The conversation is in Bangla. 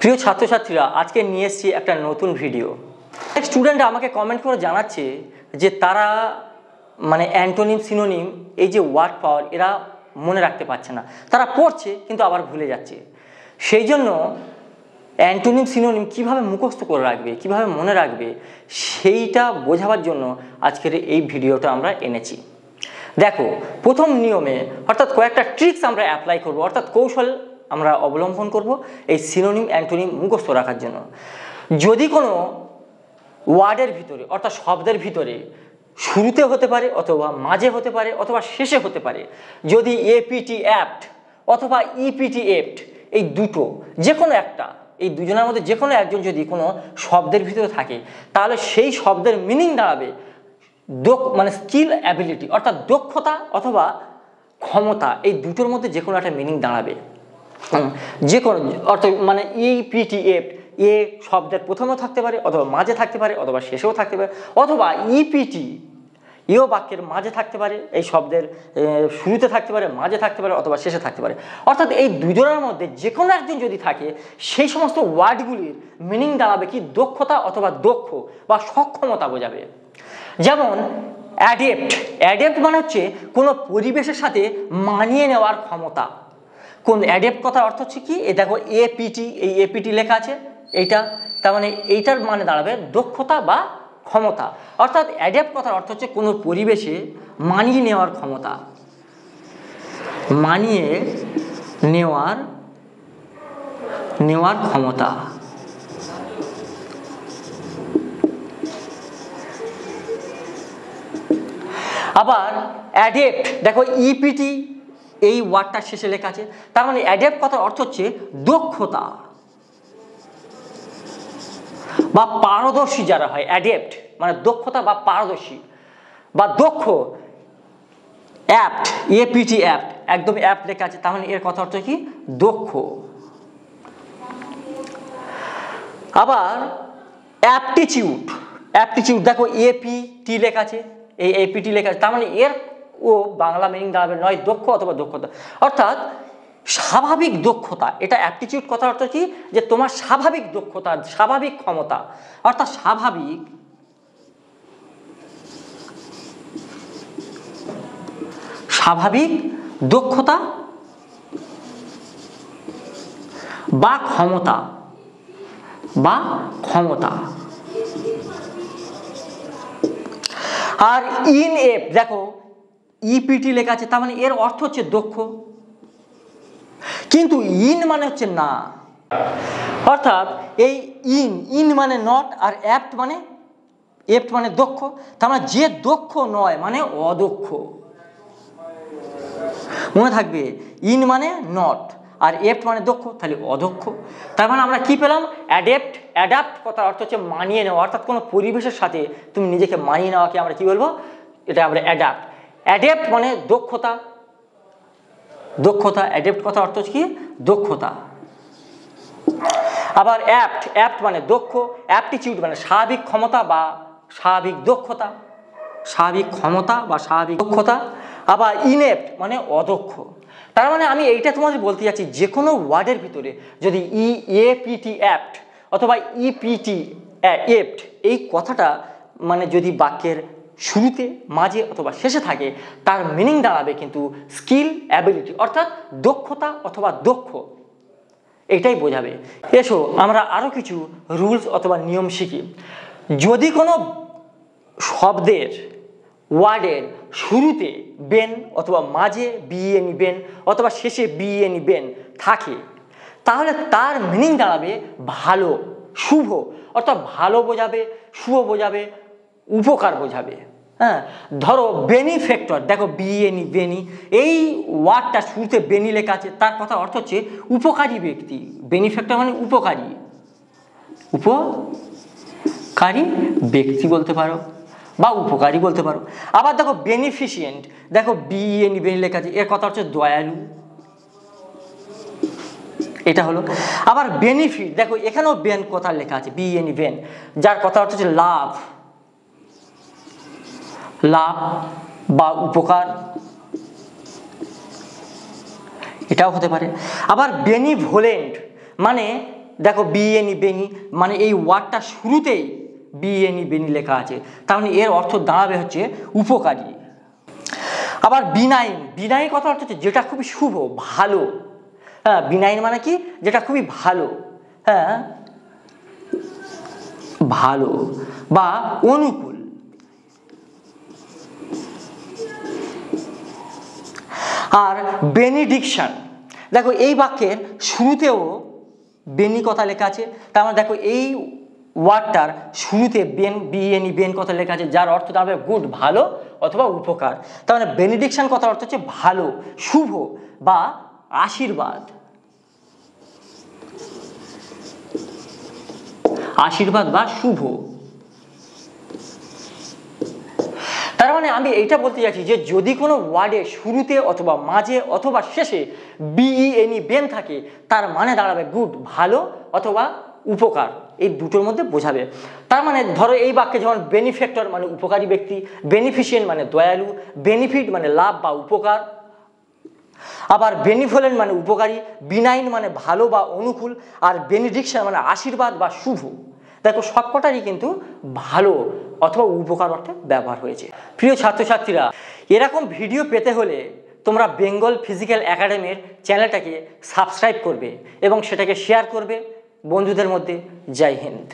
প্রিয় ছাত্রছাত্রীরা, আজকে নিয়ে এসেছি একটা নতুন ভিডিও। এক স্টুডেন্ট আমাকে কমেন্ট করে জানাচ্ছে যে তারা অ্যান্টোনিম সিনোনিম এই যে ওয়ার্ড পাওয়ার এরা মনে রাখতে পারছে না, তারা পড়ছে কিন্তু আবার ভুলে যাচ্ছে। সেই জন্য অ্যান্টোনিম সিনোনিম কিভাবে মুখস্থ করে রাখবে, কিভাবে মনে রাখবে, সেইটা বোঝাবার জন্য আজকের এই ভিডিওটা আমরা এনেছি। দেখো, প্রথম নিয়মে অর্থাৎ কয়েকটা ট্রিক্স আমরা অ্যাপ্লাই করব, অর্থাৎ কৌশল আমরা অবলম্বন করব এই সিনোনিম অ্যান্টোনিম মুখস্থ রাখার জন্য। যদি কোনো ওয়ার্ডের ভিতরে অর্থাৎ শব্দের ভিতরে শুরুতে হতে পারে অথবা মাঝে হতে পারে অথবা শেষে হতে পারে, যদি এপিটি অ্যাপ্ট অথবা ইপিটি এপ্ট এই দুটো যে কোনো একটা, এই দুজনের মধ্যে যে কোনো একজন যদি কোনো শব্দের ভিতরে থাকে, তাহলে সেই শব্দের মিনিং দাঁড়াবে স্কিল অ্যাবিলিটি অর্থাৎ দক্ষতা অথবা ক্ষমতা। এই দুটোর মধ্যে যে কোনো একটা মিনিং দাঁড়াবে। যে কোনো অর্থাৎ ইপিটি এপ্ট এ শব্দের প্রথমেও থাকতে পারে অথবা মাঝে থাকতে পারে অথবা শেষেও থাকতে পারে, অথবা ইপিটি এও বাক্যের মাঝে থাকতে পারে, এই শব্দের শুরুতে থাকতে পারে, মাঝে থাকতে পারে অথবা শেষে থাকতে পারে। অর্থাৎ এই দুজনের মধ্যে যে কোনো একজন যদি থাকে, সেই সমস্ত ওয়ার্ডগুলির মিনিং দাঁড়াবে কি দক্ষতা অথবা দক্ষ বা সক্ষমতা বোঝাবে। যেমন অ্যাডেপ্ট, অ্যাডেপ্ট মানে হচ্ছে কোনো পরিবেশের সাথে মানিয়ে নেওয়ার ক্ষমতা। কোন অ্যাডেপ্ট কথার অর্থ হচ্ছে কি, এ দেখো এপিটি, এই এপিটি লেখা আছে এইটা, তার মানে এইটার মানে দাঁড়াবে দক্ষতা বা ক্ষমতা। অর্থাৎ অ্যাডেপ্ট কথার অর্থ হচ্ছে কোনো পরিবেশে মানিয়ে নেওয়ার ক্ষমতা, মানিয়ে নেওয়ার ক্ষমতা। আবার অ্যাডেপ্ট, দেখো ইপিটি এই ওয়ার্ডটার শেষে লেখা আছে, তার মানে অ্যাডেপ্ট কথার অর্থ হচ্ছে দক্ষতা বা পারদর্শী যারা হয়। অ্যাডেপ্ট মানে দক্ষতা বা পারদর্শী বা দক্ষ। অ্যাপ্ট, এপিটি অ্যাপ্ট, একদম অ্যাপ্ট লেখা আছে, তাহলে এর কথা অর্থ কি দক্ষ। আবার অ্যাপটিচিউড, অ্যাপটিচিউড দেখো এপিটি লেখা আছে, এই এপিটি লেখা আছে, তার মানে এর ও বাংলা মিনিং দাঁড়াবে নয় দক্ষ অথবা দক্ষতা, অর্থাৎ স্বাভাবিক দক্ষতা। এটা অ্যাপটিচিউড কথার অর্থ কি, যে তোমার স্বাভাবিক দক্ষতা, স্বাভাবিক ক্ষমতা, অর্থাৎ স্বাভাবিক দক্ষতা বা ক্ষমতা আর ইনএপ্ট, দেখো ইপিটি লেখা আছে, তার মানে এর অর্থ হচ্ছে দক্ষ, কিন্তু ইন মানে হচ্ছে না। অর্থাৎ এই ইন মানে নট, আর এপ্ট মানে দক্ষ, তার মানে যে দক্ষ নয় মানে অদক্ষ। মনে থাকবে, ইন মানে নট আর এপ্ট মানে দক্ষ, তাহলে অদক্ষ। তার মানে আমরা কি পেলাম, অ্যাডাপ্ট কথার অর্থ হচ্ছে মানিয়ে নেওয়া, অর্থাৎ কোনো পরিবেশের সাথে তুমি নিজেকে মানিয়ে নেওয়াকে আমরা কি বলবো, এটা আমরা অ্যাডাপ্ট। অ্যাডেপ্ট মানে দক্ষতা, অ্যাডেপ্ট কথার অর্থ হচ্ছে কি দক্ষতা। আবার অ্যাপ্ট মানে দক্ষ, অ্যাপটিচিউড মানে স্বাভাবিক ক্ষমতা বা স্বাভাবিক দক্ষতা, আবার ইনএপ্ট মানে অদক্ষ। তার মানে আমি এইটা তোমাদের বলতে যাচ্ছি, যে কোনো ওয়ার্ডের ভিতরে যদি এপিটি অ্যাপ্ট অথবা ইপিটি এপ্ট এই কথাটা যদি বাক্যের শুরুতে, মাঝে অথবা শেষে থাকে, তার মিনিং দাঁড়াবে কিন্তু স্কিল অ্যাবিলিটি, অর্থাৎ দক্ষতা অথবা দক্ষ, এটাই বোঝাবে। এসো আমরা আরও কিছু রুলস অথবা নিয়ম শিখি। যদি কোনো শব্দের ওয়ার্ডের শুরুতে বেন অথবা মাঝে বিএনই বেন অথবা শেষে বিএনই বেন থাকে, তাহলে তার মিনিং দাঁড়াবে ভালো, শুভ, অর্থাৎ ভালো বোঝাবে, শুভ বোঝাবে, উপকার বোঝাবে। হ্যাঁ, ধরো বেনিফ্যাক্টর, দেখো বিএনই বেনি, এই ওয়ার্ডটা শুরুতে বেনি লেখা আছে, তার কথা অর্থ হচ্ছে উপকারী ব্যক্তি। বেনিফ্যাক্টর মানে উপকারী ব্যক্তি বলতে পারো বা উপকারী বলতে পারো। আবার দেখো বেনিফিশিয়েন্ট, দেখো বিএনই বেনি লেখা আছে, এর কথা হচ্ছে দয়ালু, এটা হলো। আবার বেনিফিট, দেখো এখানেও বেন কথা লেখা আছে, বিএনই বেন, যার কথা অর্থ হচ্ছে লাভ বা উপকার, এটাও হতে পারে। আবার বেনিভোলেন্ট মানে দেখো বিএনই বেনি, মানে এই ওয়ার্ডটা শুরুতেই বিএনই বেনি লেখা আছে, তার মানে এর অর্থ দাঁড়াবে হচ্ছে উপকারী। আবার বিনাইন, বিনাইন কথা অর্থ হচ্ছে যেটা খুবই শুভ, ভালো। হ্যাঁ, বিনাইন মানে কি, যেটা খুবই ভালো। হ্যাঁ, ভালো বা অনুকূল। আর বেনিডিকশন, দেখো এই বাক্যের শুরুতেও বেনি কথা লেখা আছে, তার মানে দেখো এই ওয়ার্ডটার শুরুতে বিএনই বেন কথা লেখা আছে, যার অর্থ দাঁড়াবে গুড, ভালো অথবা উপকার। তার মানে বেনিডিকশন কথার অর্থ হচ্ছে ভালো, শুভ বা আশীর্বাদ। আশীর্বাদ বা শুভ। তার মানে আমি এইটা বলতে চাইছি যে যদি কোনো ওয়ার্ডে শুরুতে অথবা মাঝে অথবা শেষে বিএনই বেন থাকে, তার মানে দাঁড়াবে গুড, ভালো অথবা উপকার, এই দুটোর মধ্যে বোঝাবে। তার মানে ধরো এই বাক্যে যেমন বেনিফ্যাক্টর মানে উপকারী ব্যক্তি, বেনিফিশিয়েন্ট মানে দয়ালু, বেনিফিট মানে লাভ বা উপকার, আবার বেনিভোলেন্ট মানে উপকারী, বিনাইন মানে ভালো বা অনুকূল, আর বেনিডিকশন মানে আশীর্বাদ বা শুভ। দেখো সবকটারই কিন্তু ভালো অথবা উপকার অর্থে ব্যবহার হয়েছে। প্রিয় ছাত্রছাত্রীরা, এরকম ভিডিও পেতে হলে তোমরা বেঙ্গল ফিজিক্যাল একাডেমির চ্যানেলটাকে সাবস্ক্রাইব করবে এবং সেটাকে শেয়ার করবে বন্ধুদের মধ্যে। জয় হিন্দ।